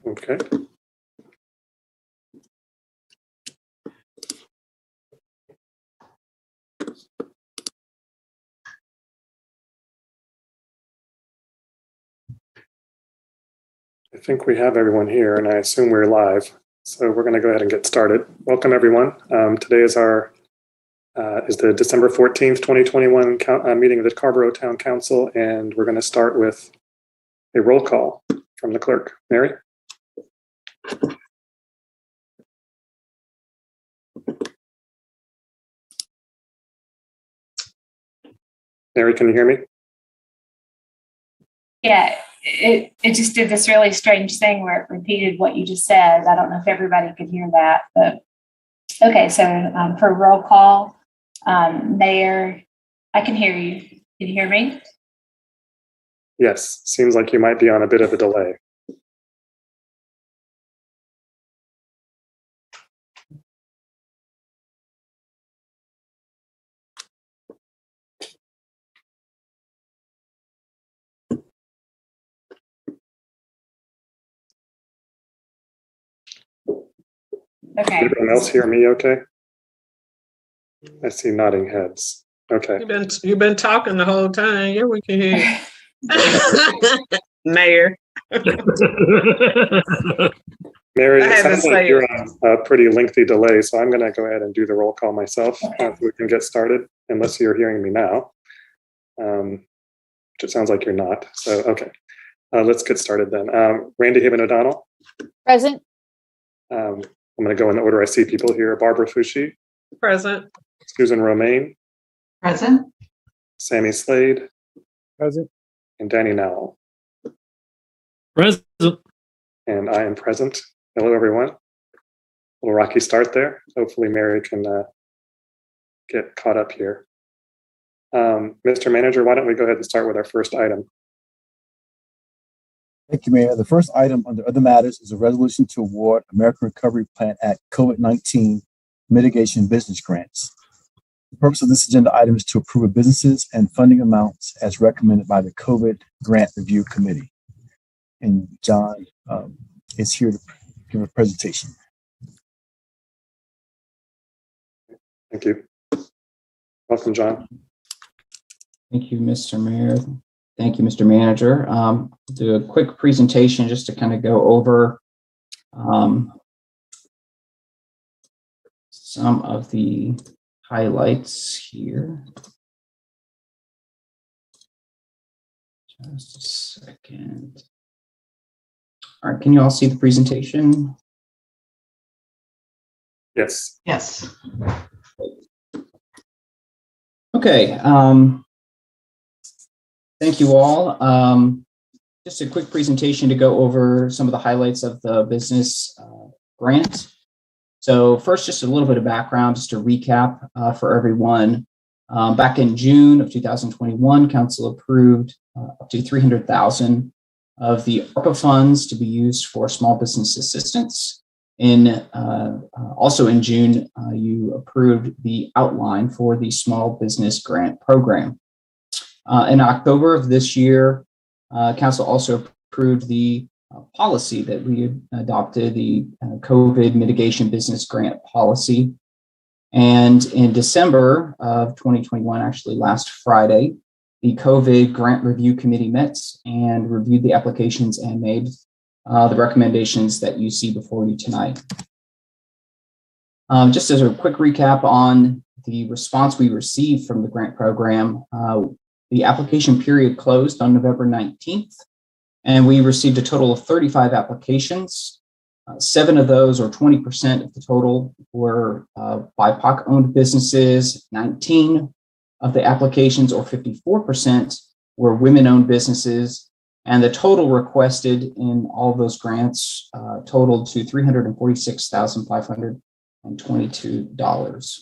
Okay. I think we have everyone here, and I assume we're live. So we're going to go ahead and get started. Welcome, everyone. Today is the December 14th, 2021 meeting of the Carrboro Town Council, and we're going to start with a roll call from the clerk. Mary? Mary, can you hear me? Yeah, it just did this really strange thing where it repeated what you just said. I don't know if everybody could hear that, but okay. So for roll call, Mayor, I can hear you. Can you hear me? Yes, seems like you might be on a bit of a delay. Okay. Everyone else hear me okay? I see nodding heads. Okay. You've been talking the whole time. Yeah, we can hear you. Mayor. Mary, it sounds like you're on a pretty lengthy delay, so I'm going to go ahead and do the roll call myself so we can get started, unless you're hearing me now, which it sounds like you're not. So, okay, let's get started then. Randy Haven O'Donnell. Present. I'm going to go in the order I see people here. Barbara Fushi. Present. Susan Romaine. Present. Sammy Slade. Present. And Danny Nowell. Present. And I am present. Hello, everyone. A little rocky start there. Hopefully Mary can get caught up here. Mr. Manager, why don't we go ahead and start with our first item? Thank you, Mayor. The first item under other matters is a resolution to award American Recovery Plan Act COVID-19 mitigation business grants. The purpose of this agenda item is to approve businesses and funding amounts as recommended by the COVID Grant Review Committee. And John is here to give a presentation. Thank you. Welcome, John. Thank you, Mr. Mayor. Thank you, Mr. Manager. Do a quick presentation just to kind of go over some of the highlights here. Just a second. All right, can you all see the presentation? Yes. Yes. Okay. Thank you all. Just a quick presentation to go over some of the highlights of the business grant. So first, just a little bit of background, just to recap for everyone. Back in June of 2021, Council approved up to $300,000 of the ARPA funds to be used for small business assistance. Also in June, you approved the outline for the small business grant program. In October of this year, Council also approved the policy that we adopted, the COVID mitigation business grant policy. And in December of 2021, actually last Friday, the COVID Grant Review Committee met and reviewed the applications and made the recommendations that you see before you tonight. Just as a quick recap on the response we received from the grant program, the application period closed on November 19th, and we received a total of 35 applications. 7 of those, or 20% of the total, were BIPOC-owned businesses. 19 of the applications, or 54%, were women-owned businesses. And the total requested in all of those grants totaled to $346,522.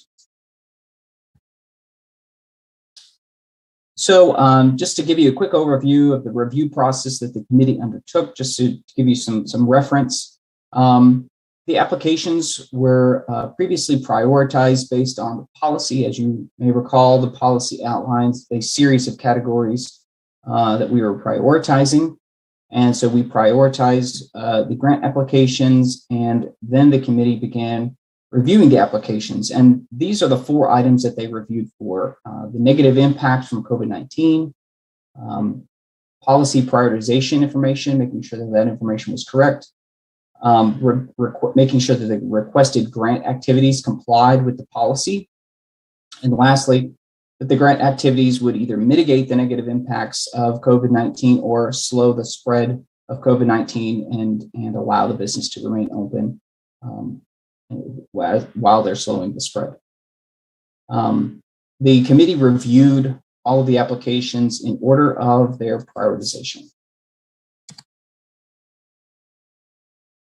So just to give you a quick overview of the review process that the committee undertook, just to give you some reference, the applications were previously prioritized based on the policy. As you may recall, the policy outlines a series of categories that we were prioritizing. And so we prioritized the grant applications, and then the committee began reviewing the applications. And these are the 4 items that they reviewed for: the negative impact from COVID-19, policy prioritization information, making sure that that information was correct, making sure that the requested grant activities complied with the policy, and lastly, that the grant activities would either mitigate the negative impacts of COVID-19 or slow the spread of COVID-19 and allow the business to remain open while they're slowing the spread. The committee reviewed all of the applications in order of their prioritization.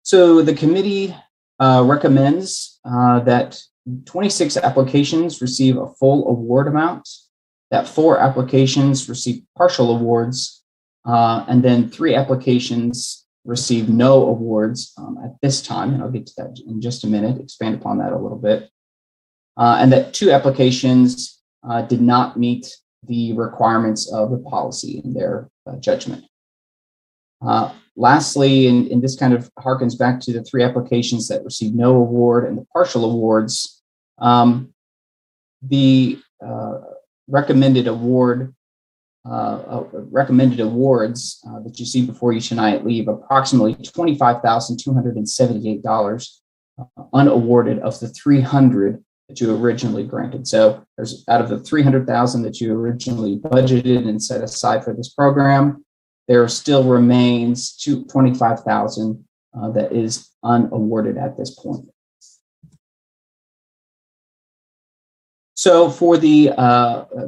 So the committee recommends that 26 applications receive a full award amount, that 4 applications receive partial awards, and then 3 applications receive no awards at this time, and I'll get to that in just a minute, expand upon that a little bit, and that 2 applications did not meet the requirements of the policy in their judgment. Lastly, and this kind of harkens back to the 3 applications that received no award and the partial awards, the recommended awards that you see before you tonight leave approximately $25,278 unawarded of the 300 that you originally granted. So there's out of the 300,000 that you originally budgeted and set aside for this program, there still remains 25,000 that is unawarded at this point. So for the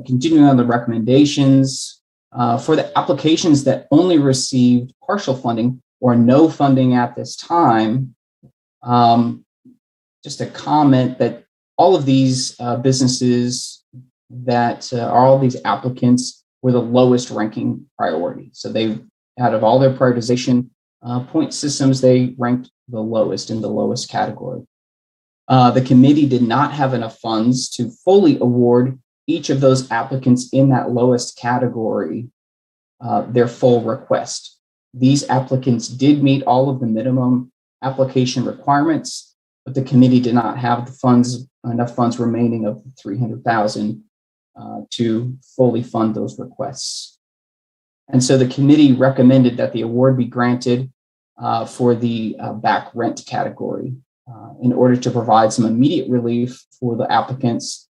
continuing on the recommendations, for the applications that only received partial funding or no funding at this time, just a comment that all of these businesses that are all these applicants were the lowest ranking priority. So they, out of all their prioritization point systems, they ranked the lowest in the lowest category. The committee did not have enough funds to fully award each of those applicants in that lowest category their full request. These applicants did meet all of the minimum application requirements, but the committee did not have the funds, enough funds remaining of the 300,000 to fully fund those requests. And so the committee recommended that the award be granted for the back rent category in order to provide some immediate relief for the applicants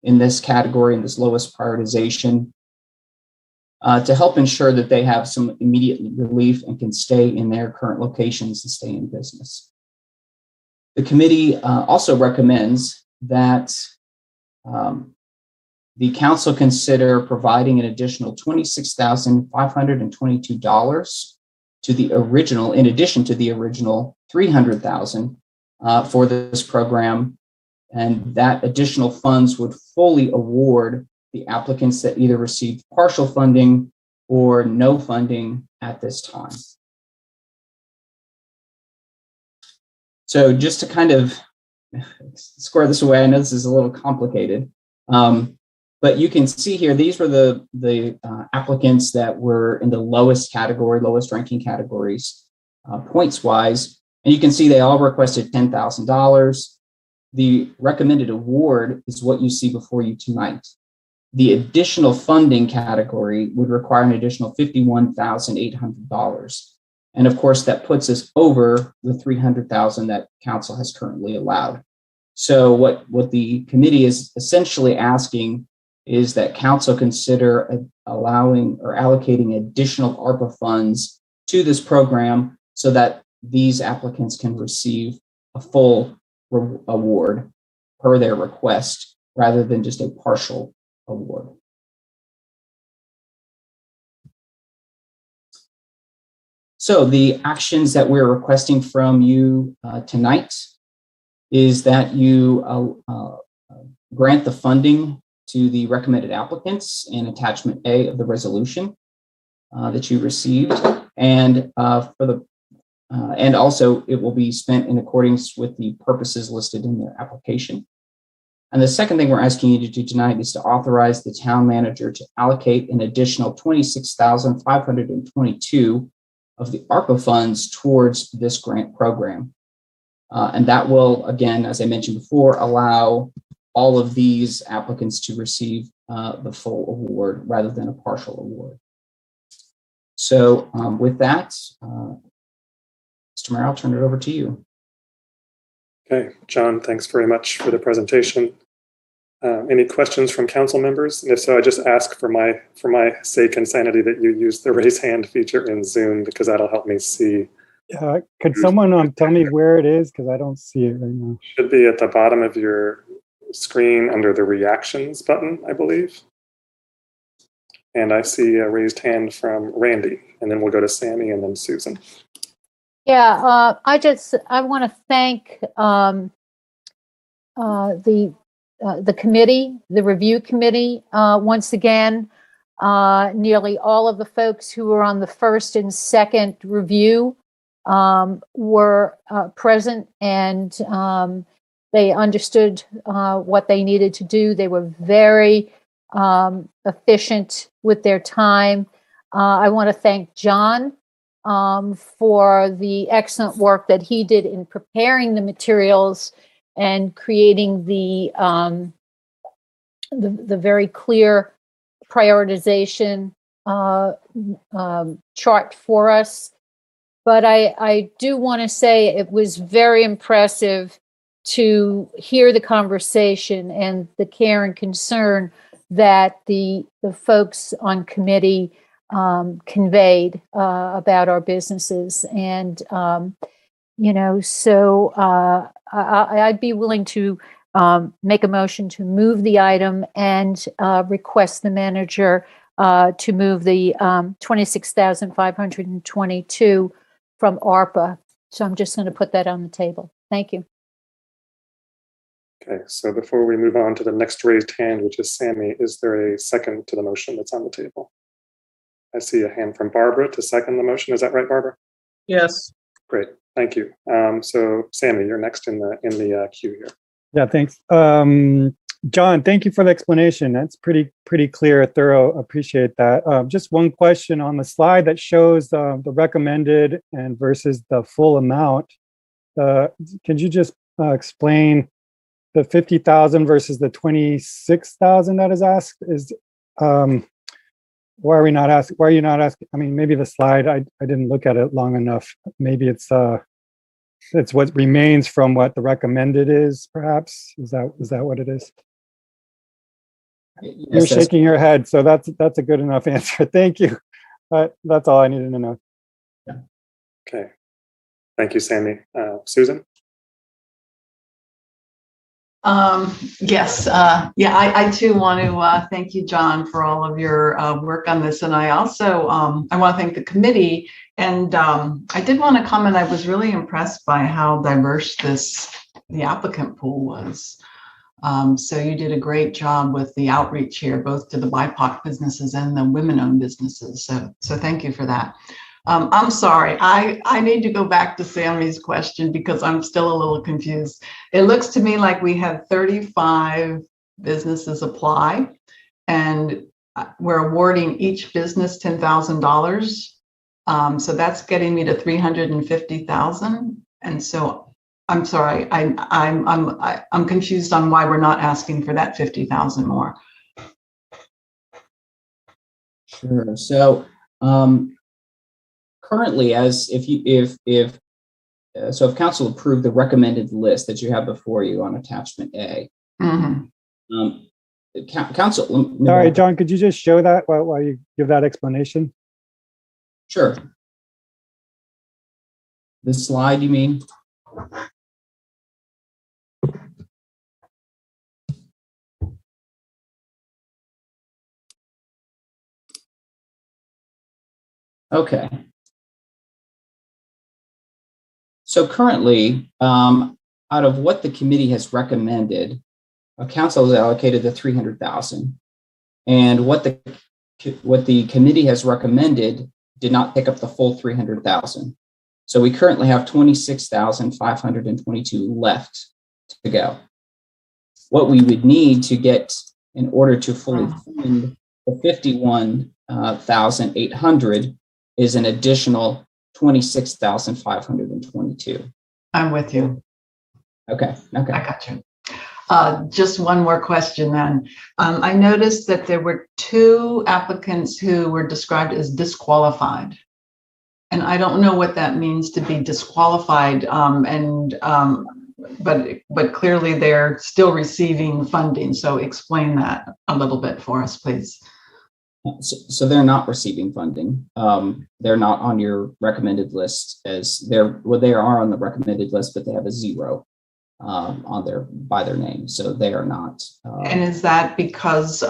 in this category, in this lowest prioritization, to help ensure that they have some immediate relief and can stay in their current locations and stay in business. The committee also recommends that the council consider providing an additional $26,522 to the original, in addition to the original $300,000 for this program, and that additional funds would fully award the applicants that either received partial funding or no funding at this time. So just to kind of square this away, I know this is a little complicated, but you can see here, these were the applicants that were in the lowest category, lowest ranking categories, points-wise. And you can see they all requested $10,000. The recommended award is what you see before you tonight. The additional funding category would require an additional $51,800. And of course, that puts us over the $300,000 that council has currently allowed. So what the committee is essentially asking is that council consider allowing or allocating additional ARPA funds to this program so that these applicants can receive a full award per their request rather than just a partial award. So the actions that we're requesting from you tonight is that you grant the funding to the recommended applicants in attachment A of the resolution that you received, and and also it will be spent in accordance with the purposes listed in the application. And the second thing we're asking you to do tonight is to authorize the town manager to allocate an additional $26,522 of the ARPA funds towards this grant program. And that will, again, as I mentioned before, allow all of these applicants to receive the full award rather than a partial award. So with that, Mr. Mayor, I'll turn it over to you. Okay, John, thanks very much for the presentation. Any questions from council members? And if so, I just ask for my sake and sanity that you use the raise hand feature in Zoom, because that'll help me see. Could someone tell me where it is? Because I don't see it right now. Should be at the bottom of your screen under the reactions button, I believe. And I see a raised hand from Randy, and then we'll go to Sammy and then Susan. Yeah, I want to thank the committee, the review committee, once again. Nearly all of the folks who were on the first and second review were present, and they understood what they needed to do. They were very efficient with their time. I want to thank John for the excellent work that he did in preparing the materials and creating the very clear prioritization chart for us. But I do want to say it was very impressive to hear the conversation and the care and concern that the folks on committee conveyed about our businesses. And, so I'd be willing to make a motion to move the item and request the manager to move the $26,522 from ARPA. So I'm just going to put that on the table. Thank you. Okay, so before we move on to the next raised hand, which is Sammy, is there a second to the motion that's on the table? I see a hand from Barbara to second the motion. Is that right, Barbara? Yes. Great, thank you. So Sammy, you're next in the queue here. Yeah, thanks. John, thank you for the explanation. That's pretty clear, thorough. Appreciate that. Just one question on the slide that shows the recommended and versus the full amount. Can you just explain the 50,000 versus the 26,000 that is asked? Is why are you not asking? I mean, maybe the slide, I didn't look at it long enough. Maybe it's what remains from what the recommended is, perhaps. Is that what it is? Yes, You're shaking your head, so that's a good enough answer. Thank you. That's all I needed to know. Yeah. Okay, thank you, Sammy. Susan? Yes. I too want to thank you, John, for all of your work on this. And I also, I want to thank the committee. And I did want to comment, I was really impressed by how diverse the applicant pool was. So you did a great job with the outreach here, both to the BIPOC businesses and the women-owned businesses. So thank you for that. I'm sorry, I need to go back to Sammy's question because I'm still a little confused. It looks to me like we had 35 businesses apply, and we're awarding each business $10,000. So that's getting me to 350,000. And so I'm sorry, I'm confused on why we're not asking for that 50,000 more. Sure. So currently, as if council approved the recommended list that you have before you on attachment A, council. Sorry, John, could you just show that while you give that explanation? Sure. The slide, you mean? Okay. So currently, out of what the committee has recommended, council has allocated the 300,000, and what the committee has recommended did not pick up the full 300,000. So we currently have 26,522 left to go. What we would need to get in order to fully fund the 51,800 is an additional $26,522. I'm with you. Okay. I got you. Just one more question then. I noticed that there were 2 applicants who were described as disqualified. And I don't know what that means to be disqualified, but clearly they're still receiving funding. So explain that a little bit for us, please. So they're not receiving funding. They're not on your recommended list as they are on the recommended list, but they have a 0 by their name. So they are not. And is that because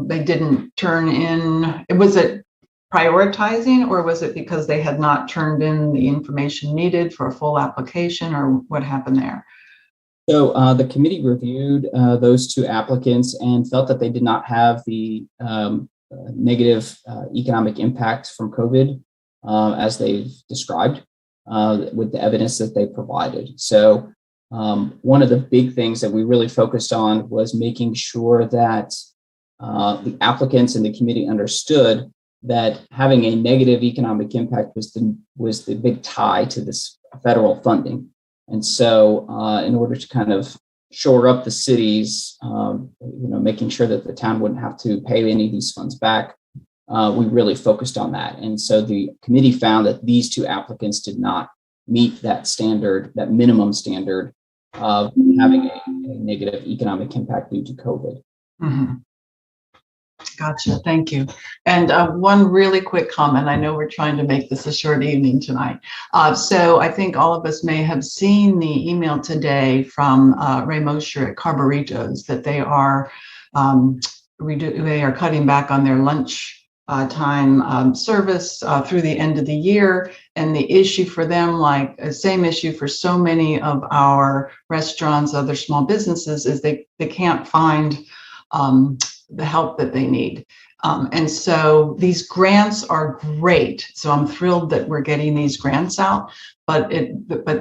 they didn't turn in, was it prioritizing, or was it because they had not turned in the information needed for a full application, or what happened there? So the committee reviewed those 2 applicants and felt that they did not have the negative economic impact from COVID as they've described with the evidence that they provided. So one of the big things that we really focused on was making sure that the applicants and the committee understood that having a negative economic impact was the big tie to this federal funding. And so in order to kind of shore up the cities, making sure that the town wouldn't have to pay any of these funds back, we really focused on that. And so the committee found that these 2 applicants did not meet that standard, that minimum standard of having a negative economic impact due to COVID. Mm-hmm. Gotcha. Thank you. And one really quick comment. I know we're trying to make this a short evening tonight. So I think all of us may have seen the email today from Ray Mosher at Carrboro that they are cutting back on their lunch time service through the end of the year. And the issue for them, like the same issue for so many of our restaurants, other small businesses, is they can't find the help that they need. And so these grants are great. So I'm thrilled that we're getting these grants out, but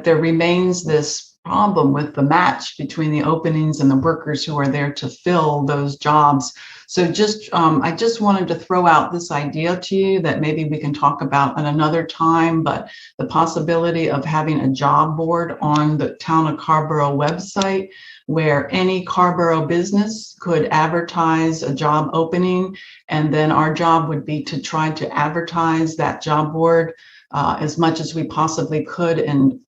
there remains this problem with the match between the openings and the workers who are there to fill those jobs. So I just wanted to throw out this idea to you that maybe we can talk about at another time, but the possibility of having a job board on the Town of Carrboro website where any Carrboro business could advertise a job opening, and then our job would be to try to advertise that job board as much as we possibly could. And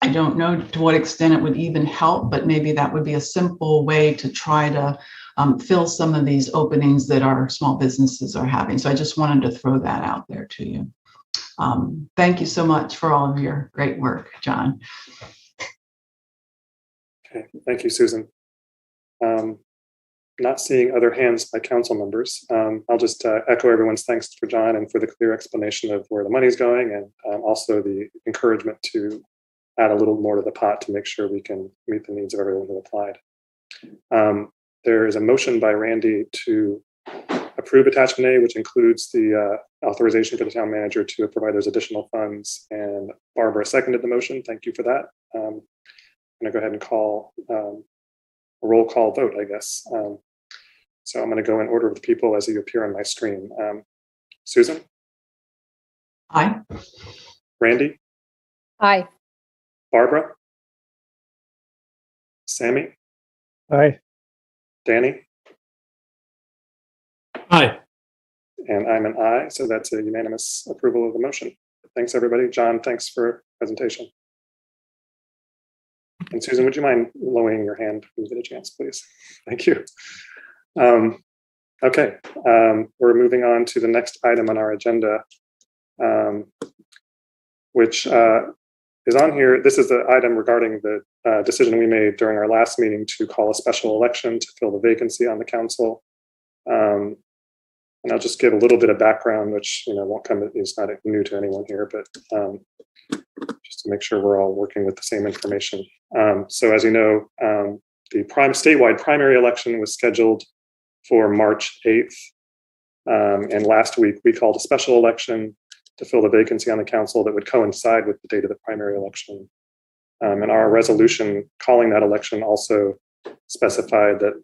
I don't know to what extent it would even help, but maybe that would be a simple way to try to fill some of these openings that our small businesses are having. So I just wanted to throw that out there to you. Thank you so much for all of your great work, John. Okay, thank you, Susan. Not seeing other hands by council members. I'll just echo everyone's thanks for John and for the clear explanation of where the money's going, and also the encouragement to add a little more to the pot to make sure we can meet the needs of everyone who applied. There is a motion by Randy to approve attachment A, which includes the authorization for the town manager to provide those additional funds, and Barbara seconded the motion. Thank you for that. I'm going to go ahead and call a roll call vote, I guess. So I'm going to go in order of the people as you appear on my screen. Susan? Aye. Randy? Aye. Barbara? Sammy? Aye. Danny? Aye. And I'm an aye, so that's a unanimous approval of the motion. Thanks, everybody. John, thanks for presentation. And Susan, would you mind lowering your hand when you get a chance, please? Thank you. Okay, we're moving on to the next item on our agenda, which is on here. This is the item regarding the decision we made during our last meeting to call a special election to fill the vacancy on the council. And I'll just give a little bit of background, which won't come, is not new to anyone here, but just to make sure we're all working with the same information. So as you know, the statewide primary election was scheduled for March 8th. And last week we called a special election to fill the vacancy on the council that would coincide with the date of the primary election. And our resolution calling that election also specified that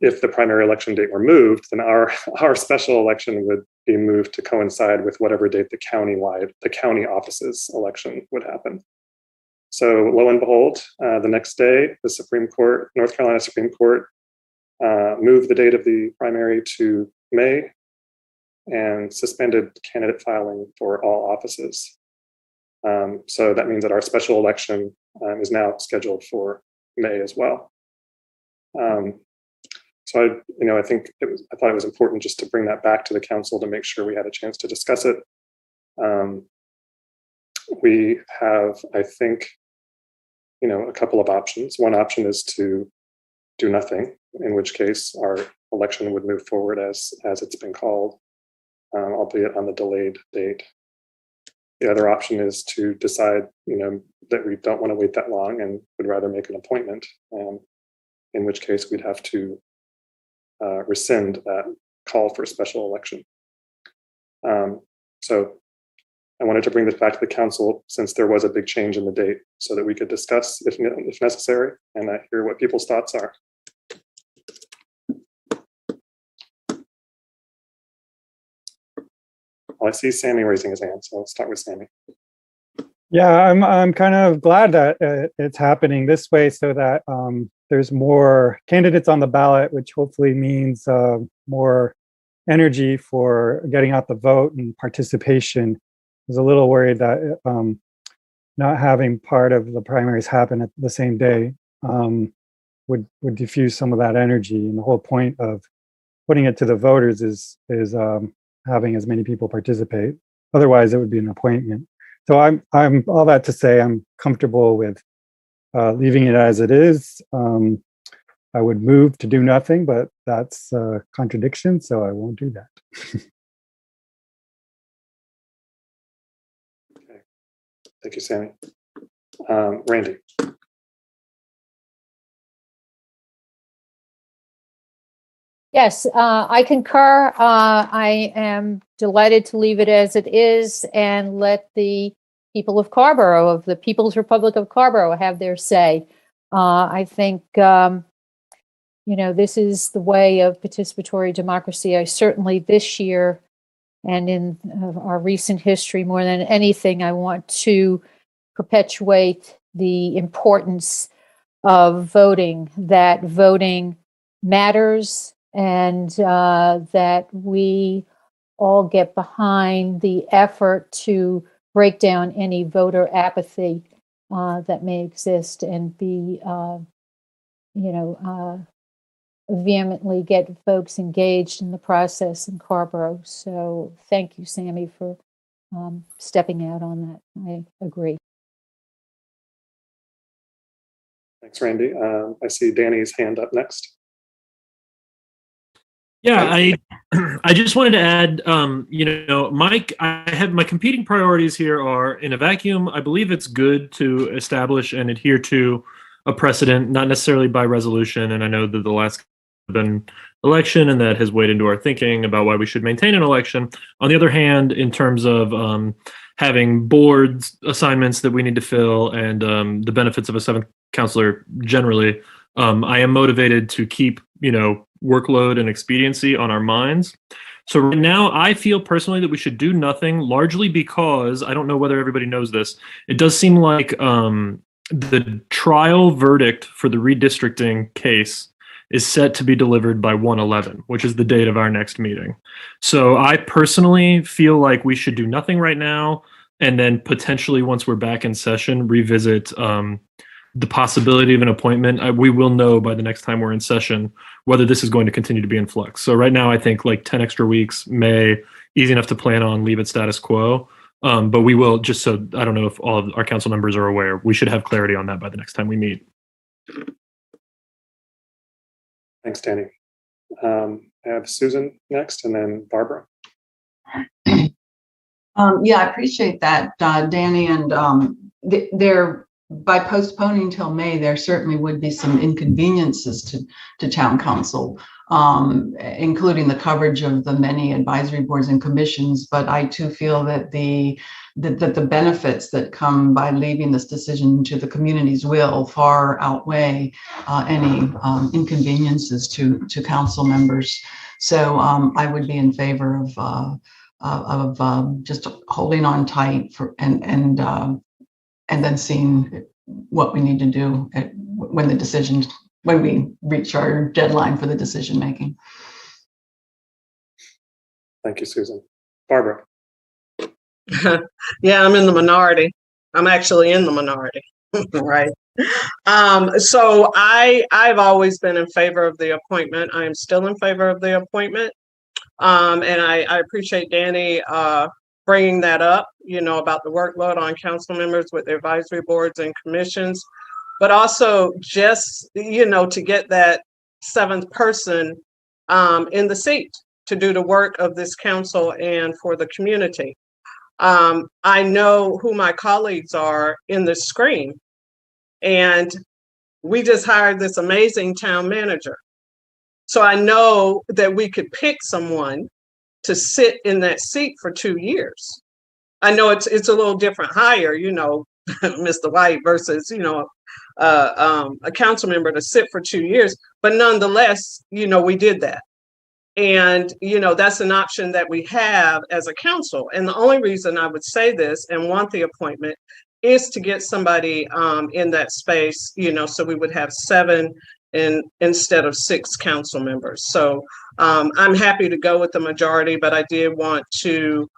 if the primary election date were moved, then our special election would be moved to coincide with whatever date the county offices election would happen. So lo and behold, the next day, the North Carolina Supreme Court moved the date of the primary to May and suspended candidate filing for all offices. So that means that our special election is now scheduled for May as well. So I think I thought it was important just to bring that back to the council to make sure we had a chance to discuss it. We have, I think, a couple of options. One option is to do nothing, in which case our election would move forward as it's been called, albeit on the delayed date. The other option is to decide, that we don't want to wait that long and would rather make an appointment, in which case we'd have to rescind that call for a special election. So I wanted to bring this back to the council since there was a big change in the date so that we could discuss if necessary and hear what people's thoughts are. Well, I see Sammy raising his hand, so let's start with Sammy. Yeah, I'm kind of glad that it's happening this way so that there's more candidates on the ballot, which hopefully means more energy for getting out the vote and participation. I was a little worried that not having part of the primaries happen at the same day would diffuse some of that energy. And the whole point of putting it to the voters is having as many people participate. Otherwise, it would be an appointment. So I'm all that to say I'm comfortable with leaving it as it is. I would move to do nothing, but that's a contradiction, so I won't do that. Okay. Thank you, Sammy. Randy. Yes, I concur. I am delighted to leave it as it is and let the people of Carrboro, of the People's Republic of Carrboro, have their say. I think, this is the way of participatory democracy. I certainly this year and in our recent history, more than anything, I want to perpetuate the importance of voting, that voting matters, and that we all get behind the effort to break down any voter apathy that may exist and be, vehemently get folks engaged in the process in Carrboro. So thank you, Sammy, for stepping out on that. I agree. Thanks, Randy. I see Danny's hand up next. Yeah, I just wanted to add, Mike, I have my competing priorities here are in a vacuum. I believe it's good to establish and adhere to a precedent, not necessarily by resolution. And I know that the last been election and that has weighed into our thinking about why we should maintain an election. On the other hand, in terms of having boards assignments that we need to fill and the benefits of a seventh counselor generally, I am motivated to keep, workload and expediency on our minds. So right now, I feel personally that we should do nothing, largely because I don't know whether everybody knows this. It does seem like the trial verdict for the redistricting case is set to be delivered by 1/11, which is the date of our next meeting. So I personally feel like we should do nothing right now, and then potentially once we're back in session, revisit the possibility of an appointment. We will know by the next time we're in session whether this is going to continue to be in flux. So right now, I think like 10 extra weeks may easy enough to plan on, leave it status quo. But we will, just so I don't know if all of our council members are aware, we should have clarity on that by the next time we meet. Thanks, Danny. I have Susan next and then Barbara. Yeah, I appreciate that, Danny. And by postponing till May, there certainly would be some inconveniences to town council, including the coverage of the many advisory boards and commissions. But I too feel that the benefits that come by leaving this decision to the community's will far outweigh any inconveniences to council members. So I would be in favor of just holding on tight for and then seeing what we need to do when we reach our deadline for the decision making. Thank you, Susan. Barbara. Yeah, I'm in the minority. I'm actually in the minority, right? So I've always been in favor of the appointment. I am still in favor of the appointment. And I appreciate Danny bringing that up, about the workload on council members with their advisory boards and commissions, but also just, to get that seventh person in the seat to do the work of this council and for the community. I know who my colleagues are in the screen, and we just hired this amazing town manager. So I know that we could pick someone to sit in that seat for 2 years. I know it's a little different hire, Mr. White versus, a council member to sit for 2 years, but nonetheless, we did that. And, that's an option that we have as a council. And the only reason I would say this and want the appointment is to get somebody in that space, so we would have 7 instead of 6 council members. So I'm happy to go with the majority, but I did want to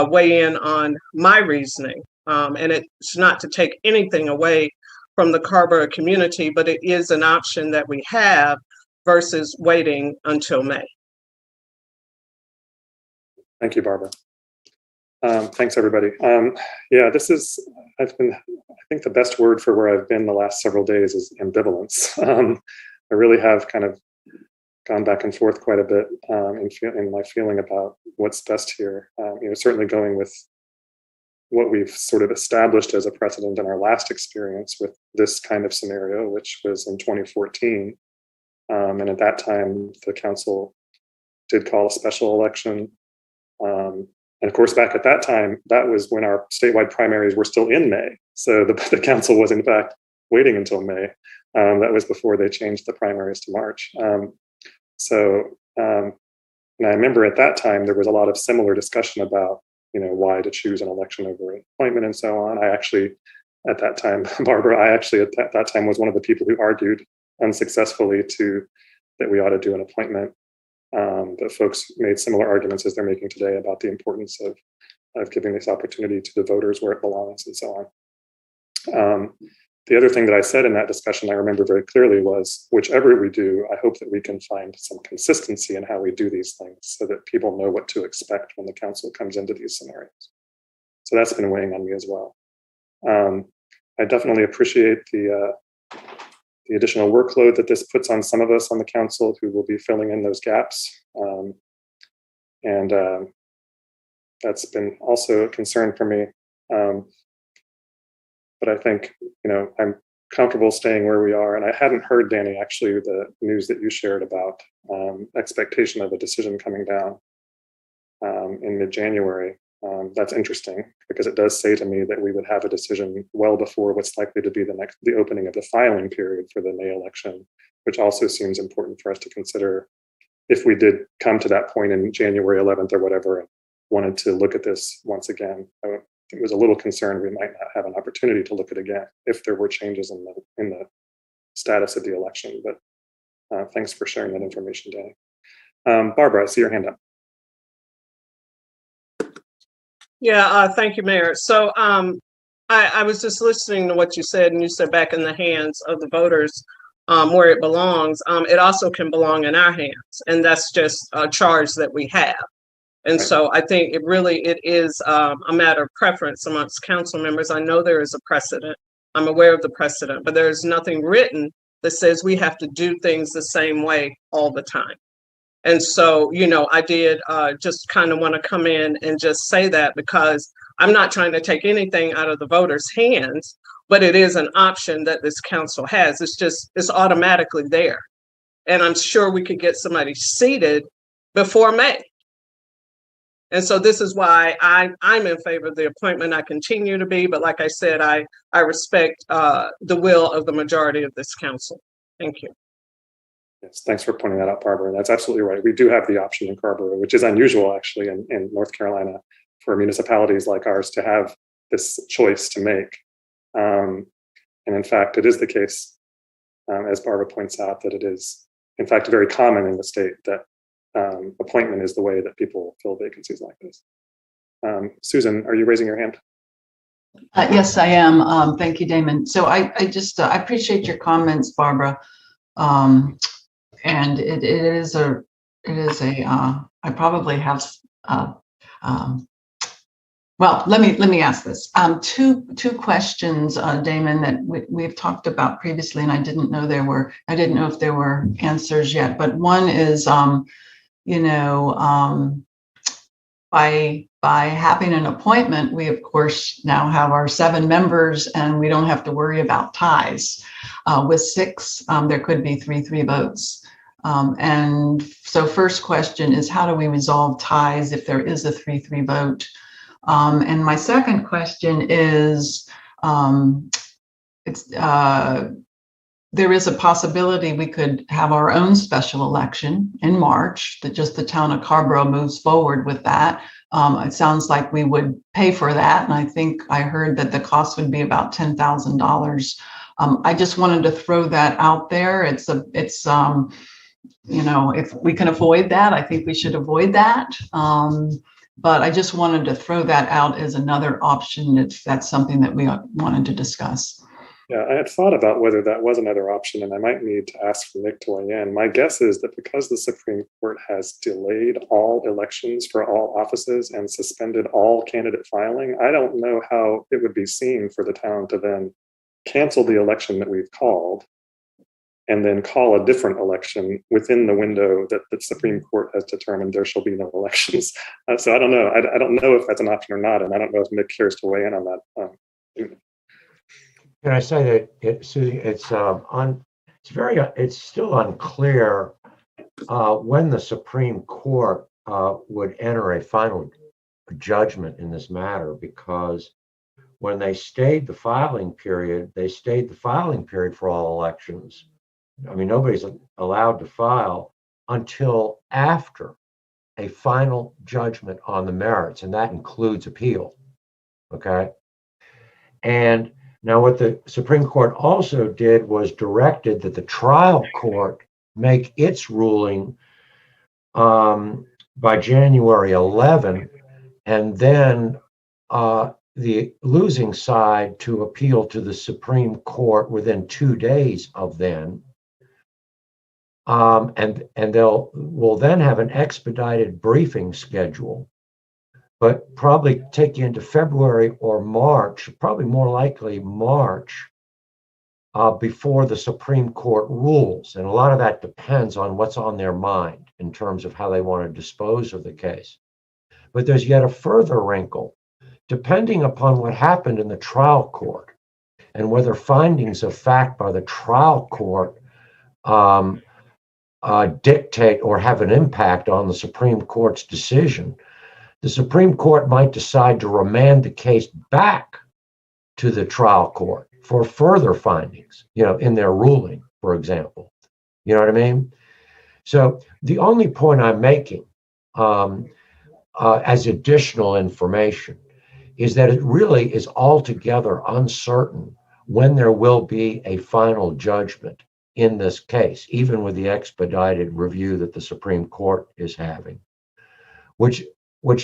weigh in on my reasoning. And it's not to take anything away from the Carrboro community, but it is an option that we have versus waiting until May. Thank you, Barbara. Thanks, everybody. Yeah, I think the best word for where I've been the last several days is ambivalence. I really have kind of gone back and forth quite a bit in my feeling about what's best here. Certainly going with what we've sort of established as a precedent in our last experience with this kind of scenario, which was in 2014. And at that time, the council did call a special election. And of course, back at that time, that was when our statewide primaries were still in May. So the council was in fact waiting until May. That was before they changed the primaries to March. And I remember at that time, there was a lot of similar discussion about, why to choose an election over an appointment and so on. I actually, at that time, Barbara, at that time was one of the people who argued unsuccessfully that we ought to do an appointment. But folks made similar arguments as they're making today about the importance of giving this opportunity to the voters where it belongs and so on. The other thing that I said in that discussion, I remember very clearly, was whichever we do, I hope that we can find some consistency in how we do these things so that people know what to expect when the council comes into these scenarios. So that's been weighing on me as well. I definitely appreciate the additional workload that this puts on some of us on the council who will be filling in those gaps. And that's been also a concern for me. But I think, I'm comfortable staying where we are. And I hadn't heard, Danny, actually, the news that you shared about expectation of a decision coming down in mid-January. That's interesting because it does say to me that we would have a decision well before what's likely to be the opening of the filing period for the May election, which also seems important for us to consider if we did come to that point in January 11th or whatever and wanted to look at this once again. I was a little concerned we might not have an opportunity to look at it again if there were changes in the status of the election. But thanks for sharing that information, Danny. Barbara, I see your hand up. Yeah, thank you, Mayor. So I was just listening to what you said, and you said back in the hands of the voters where it belongs. It also can belong in our hands, and that's just a charge that we have. And so I think it is a matter of preference amongst council members. I know there is a precedent. I'm aware of the precedent, but there's nothing written that says we have to do things the same way all the time. And so, I did just kind of want to come in and just say that because I'm not trying to take anything out of the voters' hands, but it is an option that this council has. It's automatically there. And I'm sure we could get somebody seated before May. And so this is why I'm in favor of the appointment. I continue to be, but like I said, I respect the will of the majority of this council. Thank you. Yes, thanks for pointing that out, Barbara. That's absolutely right. We do have the option in Carrboro, which is unusual actually in North Carolina for municipalities like ours to have this choice to make. And in fact, it is the case, as Barbara points out, that it is in fact very common in the state that appointment is the way that people fill vacancies like this. Susan, are you raising your hand? Yes, I am. Thank you, Damon. So I just I appreciate your comments, Barbara. And it is a I probably have well, let me ask this. Two questions, Damon, that we've talked about previously, and I didn't know if there were answers yet. But one is, by having an appointment, we of course now have our 7 members, and we don't have to worry about ties. With 6, there could be 3-3 votes. And so first question is, how do we resolve ties if there is a 3-3 vote? And my second question is, there is a possibility we could have our own special election in March, that just the town of Carrboro moves forward with that. It sounds like we would pay for that. And I think I heard that the cost would be about $10,000. I just wanted to throw that out there. If we can avoid that, I think we should avoid that. But I just wanted to throw that out as another option if that's something that we wanted to discuss. Yeah, I had thought about whether that was another option, and I might need to ask for Nick to weigh in. My guess is that because the Supreme Court has delayed all elections for all offices and suspended all candidate filing, I don't know how it would be seen for the town to then cancel the election that we've called and then call a different election within the window that the Supreme Court has determined there shall be no elections. So I don't know. I don't know if that's an option or not, and I don't know if Nick cares to weigh in on that. Can I say that Susie, it's still unclear when the Supreme Court would enter a final judgment in this matter, because when they stayed the filing period, for all elections. I mean, nobody's allowed to file until after a final judgment on the merits, and that includes appeal. Okay. And now what the Supreme Court also did was directed that the trial court make its ruling by January 11, and then the losing side to appeal to the Supreme Court within 2 days of then. And will then have an expedited briefing schedule, but probably take you into February or March, probably more likely March, before the Supreme Court rules. And a lot of that depends on what's on their mind in terms of how they want to dispose of the case. But there's yet a further wrinkle. Depending upon what happened in the trial court and whether findings of fact by the trial court dictate or have an impact on the Supreme Court's decision, the Supreme Court might decide to remand the case back to the trial court for further findings, in their ruling, for example. You know what I mean? So the only point I'm making as additional information is that it really is altogether uncertain when there will be a final judgment in this case, even with the expedited review that the Supreme Court is having, which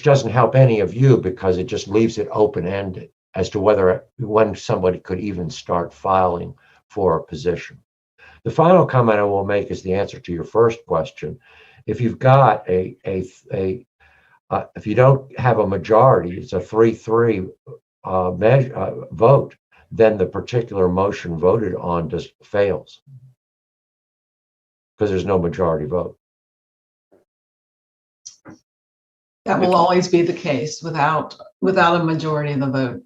doesn't help any of you because it just leaves it open-ended as to when somebody could even start filing for a position. The final comment I will make is the answer to your first question. If you've got if you don't have a majority, it's a 3-3 vote, then the particular motion voted on just fails because there's no majority vote. That will always be the case without a majority of the vote.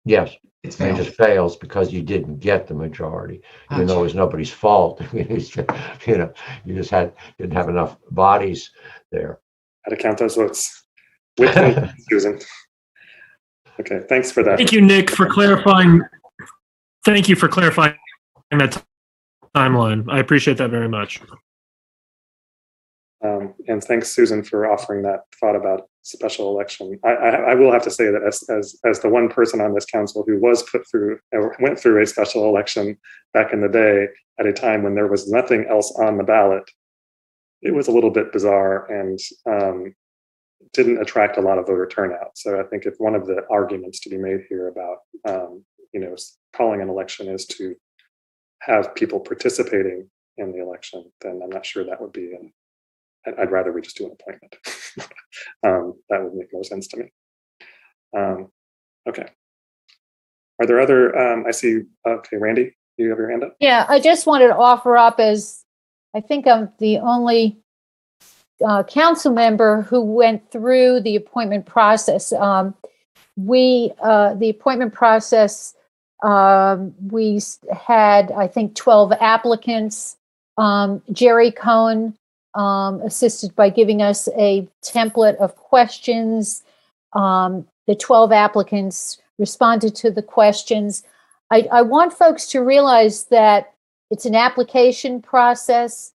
Yes, it just fails because you didn't get the majority, even though it was nobody's fault. You just didn't have enough bodies there. How to count those votes. With me, Susan. Okay, thanks for that. Thank you, Nick, for clarifying. Thank you for clarifying that timeline. I appreciate that very much. And thanks, Susan, for offering that thought about special election. I will have to say that as the one person on this council who was put through or went through a special election back in the day at a time when there was nothing else on the ballot, it was a little bit bizarre and didn't attract a lot of voter turnout. So I think if one of the arguments to be made here about calling an election is to have people participating in the election, then I'm not sure that would be I'd rather we just do an appointment. That would make more sense to me. Okay. Are there other, I see, okay, Randy, you have your hand up? Yeah, I just wanted to offer up, as I think I'm the only council member who went through the appointment process. The appointment process, we had, I think, 12 applicants. Jerry Cohen assisted by giving us a template of questions. The 12 applicants responded to the questions. I want folks to realize that it's an application process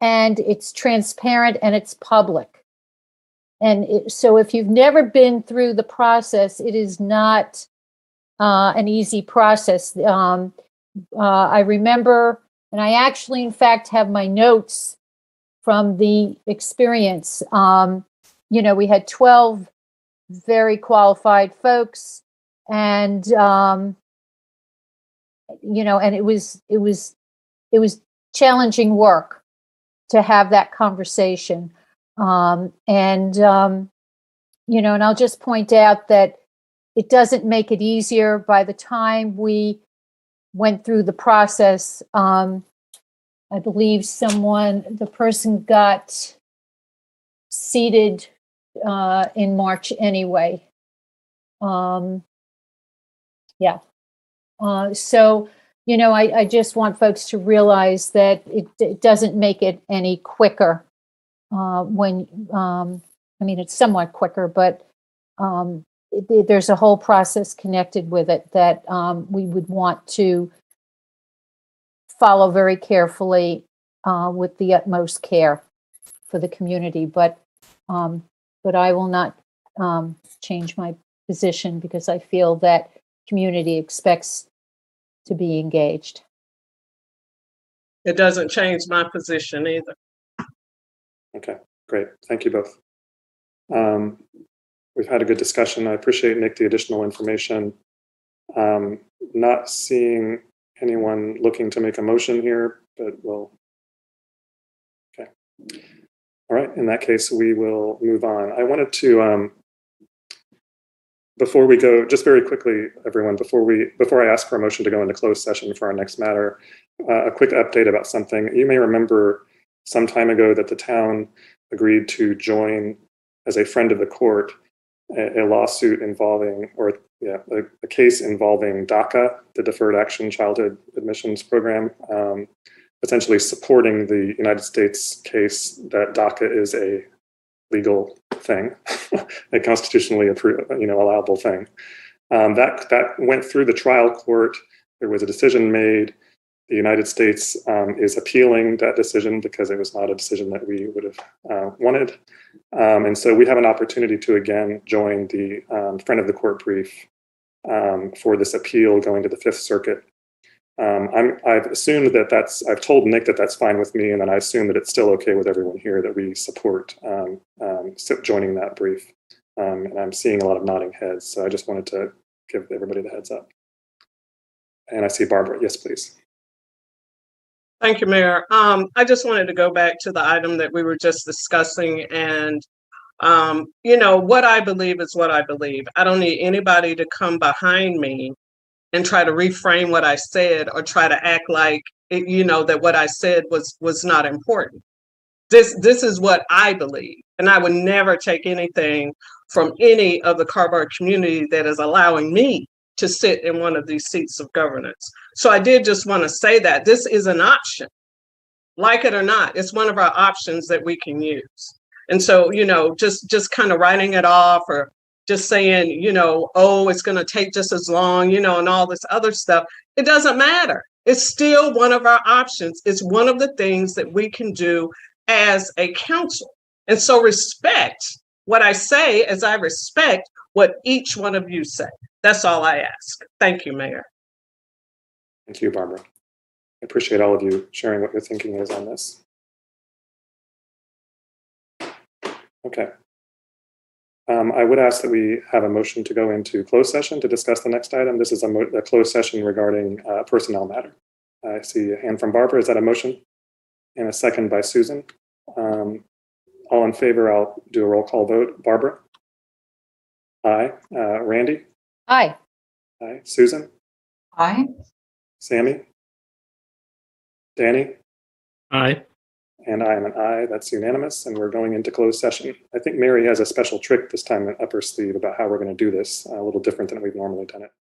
and it's transparent and it's public. And so if you've never been through the process, it is not an easy process. I remember, and I actually, in fact, have my notes from the experience. We had 12 very qualified folks, and and it was challenging work to have that conversation. And I'll just point out that it doesn't make it easier. By the time we went through the process, I believe the person got seated in March anyway. I just want folks to realize that it doesn't make it any quicker it's somewhat quicker, but there's a whole process connected with it that we would want to follow very carefully with the utmost care for the community. But I will not change my position because I feel that community expects to be engaged. It doesn't change my position either. Okay, great. Thank you both. We've had a good discussion. I appreciate, Nick, the additional information. Not seeing anyone looking to make a motion here, but okay. All right, in that case, we will move on. I wanted to, before we go, just very quickly, everyone, before I ask for a motion to go into closed session for our next matter, a quick update about something. You may remember some time ago that the town agreed to join as a friend of the court a lawsuit involving, a case involving DACA, the Deferred Action Childhood Admissions Program, essentially supporting the United States case that DACA is a legal thing, a constitutionally allowable thing. That went through the trial court. There was a decision made. The United States is appealing that decision because it was not a decision that we would have wanted. And so we have an opportunity to again join the friend of the court brief for this appeal going to the Fifth Circuit. I've assumed I've told Nick that that's fine with me, and then I assume that it's still okay with everyone here that we support joining that brief. And I'm seeing a lot of nodding heads, so I just wanted to give everybody the heads up. And I see Barbara. Yes, please. Thank you, Mayor. I just wanted to go back to the item that we were just discussing, and what I believe is what I believe. I don't need anybody to come behind me and try to reframe what I said or try to act like that what I said was not important. This is what I believe, and I would never take anything from any of the Carrboro community that is allowing me to sit in one of these seats of governance. So I did just want to say that this is an option. Like it or not, it's one of our options that we can use. And so, just kind of writing it off or just saying, it's going to take just as long, and all this other stuff, it doesn't matter. It's still one of our options. It's one of the things that we can do as a council. And so respect what I say as I respect what each one of you say. That's all I ask. Thank you, Mayor. Thank you, Barbara. I appreciate all of you sharing what your thinking is on this. Okay. I would ask that we have a motion to go into closed session to discuss the next item. This is a closed session regarding personnel matter. I see a hand from Barbara. Is that a motion? And a second by Susan. All in favor, I'll do a roll call vote. Barbara? Aye. Randy? Aye. Aye. Susan? Aye. Sammy? Danny? Aye. And I am an aye. That's unanimous. And we're going into closed session. I think Mary has a special trick this time up her sleeve about how we're going to do this, a little different than we've normally done it.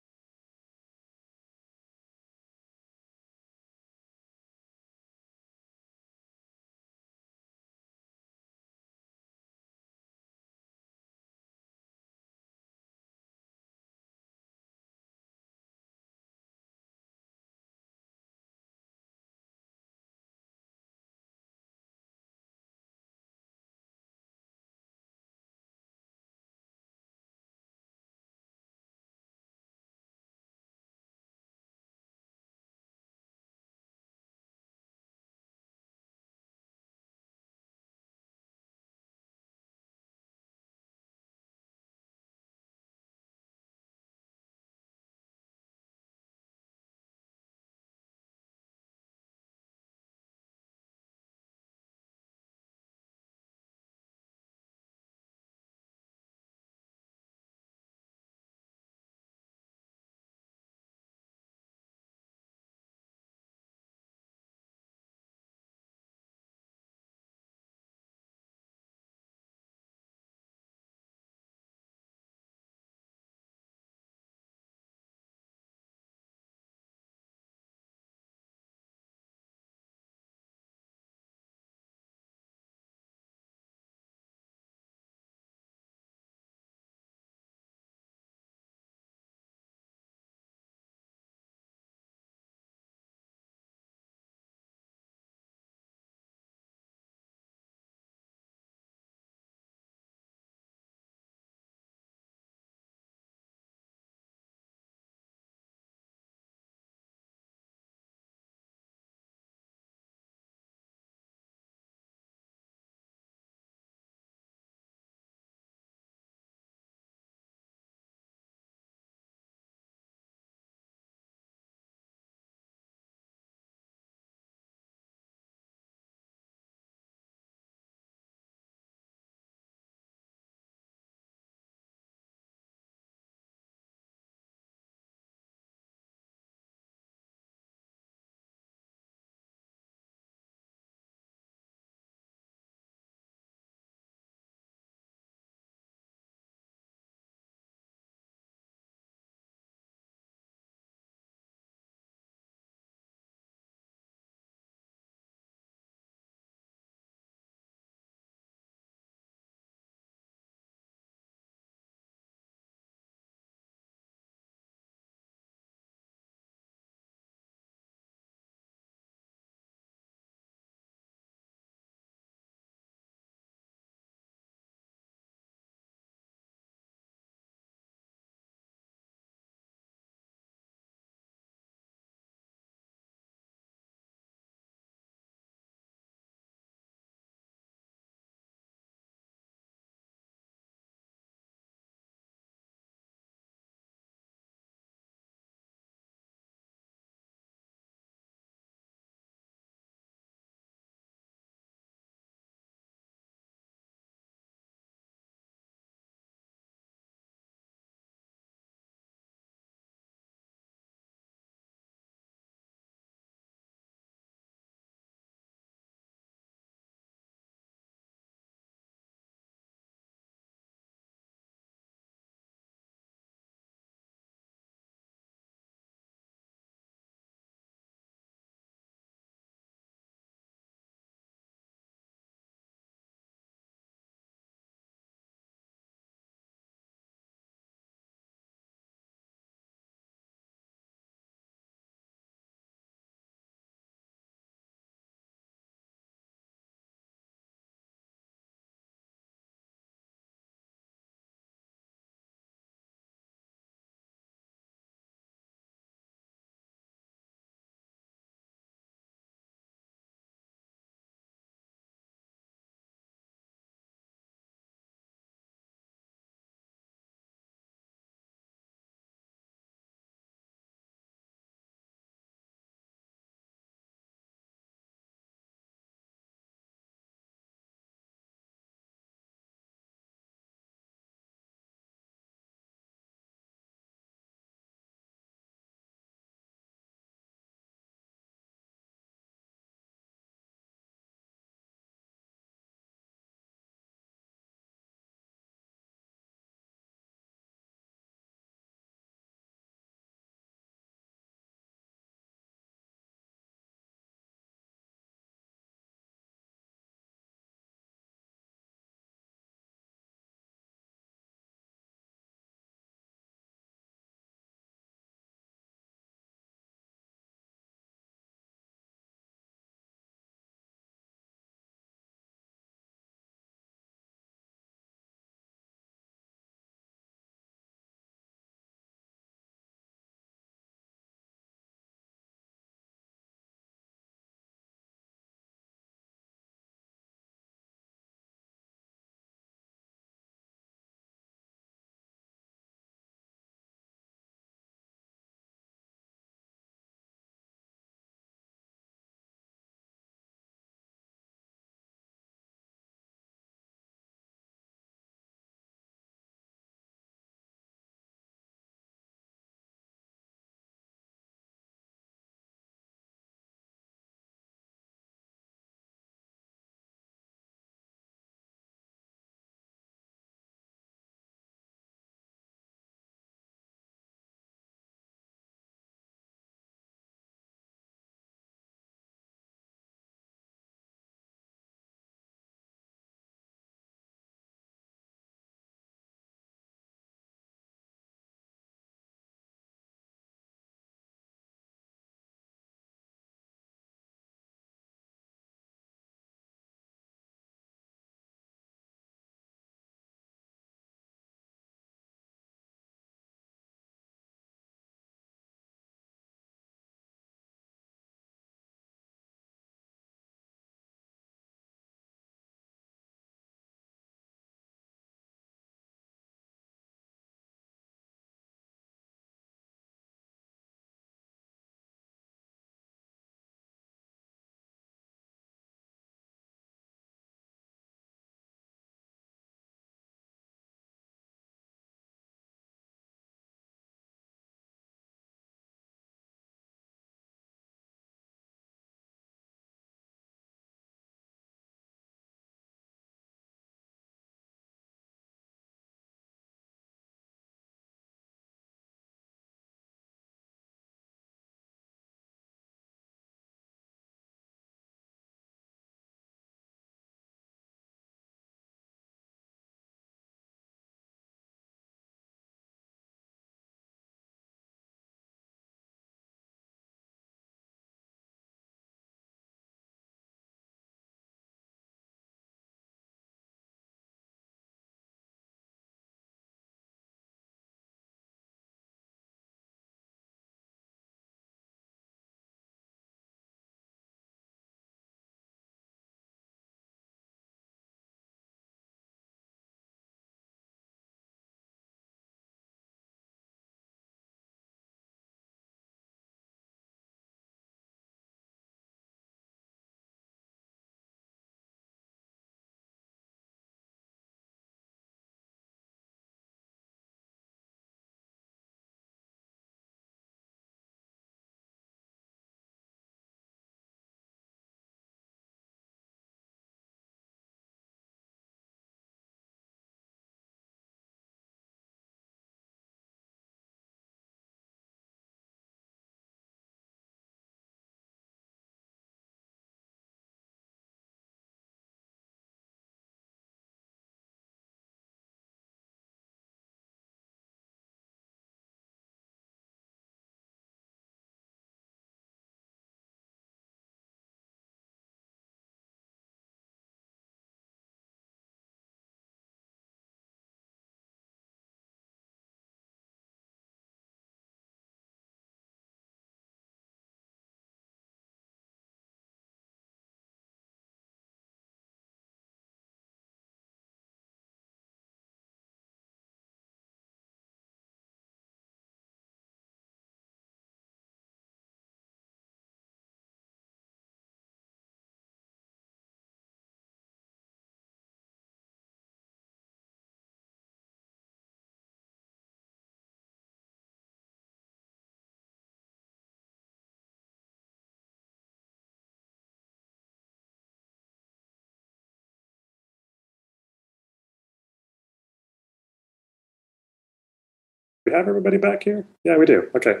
we have everybody back here? Yeah, we do. Okay.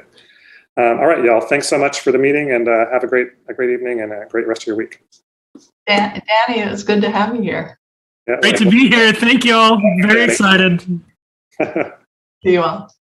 All right, y'all. Thanks so much for the meeting, and have a great evening and a great rest of your week. Danny, it's good to have you here. Yeah, Great to be here. Thank you all. Very excited. See you all.